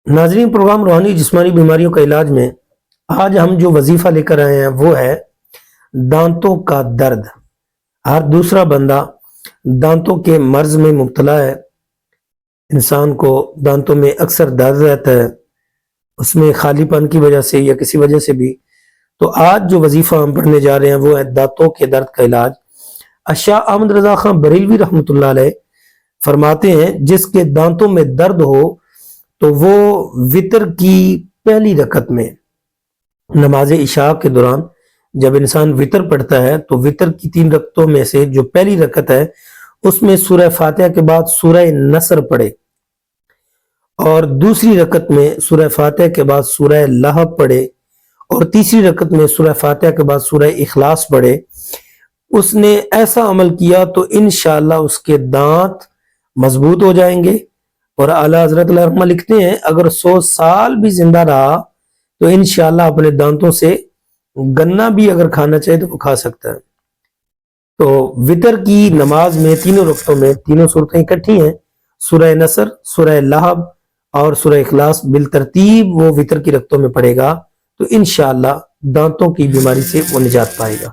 ناظرین، پروگرام روحانی جسمانی بیماریوں کا علاج میں آج ہم جو وظیفہ لے کر آئے ہیں وہ ہے دانتوں کا درد۔ ہر دوسرا بندہ دانتوں کے مرض میں مبتلا ہے۔ انسان کو دانتوں میں اکثر درد رہتا ہے، اس میں خالی پن کی وجہ سے یا کسی وجہ سے بھی۔ تو آج جو وظیفہ ہم پڑھنے جا رہے ہیں وہ ہے دانتوں کے درد کا علاج۔ شاہ احمد رضا خان بریلوی رحمۃ اللہ علیہ فرماتے ہیں جس کے دانتوں میں درد ہو تو وہ وتر کی پہلی رکعت میں نماز عشاء کے دوران جب انسان وتر پڑھتا ہے تو وتر کی 3 رکعتوں میں سے جو پہلی رکعت ہے اس میں سورہ فاتحہ کے بعد سورہ نصر پڑھے، اور دوسری رکعت میں سورہ فاتحہ کے بعد سورہ لہب پڑھے، اور تیسری رکعت میں سورہ فاتحہ کے بعد سورہ اخلاص پڑھے۔ اس نے ایسا عمل کیا تو انشاءاللہ اس کے دانت مضبوط ہو جائیں گے، اور اعلیٰ حضرت اللہ رحمہ لکھتے ہیں اگر 100 سال بھی زندہ رہا تو انشاءاللہ اپنے دانتوں سے گنا بھی اگر کھانا چاہے تو وہ کھا سکتا ہے۔ تو وتر کی نماز میں تینوں رکعتوں میں تینوں صورتیں اکٹھی ہیں، سورہ نصر، سورہ لہب اور سورہ اخلاص بالترتیب وہ وتر کی رکعتوں میں پڑھے گا تو انشاءاللہ دانتوں کی بیماری سے وہ نجات پائے گا۔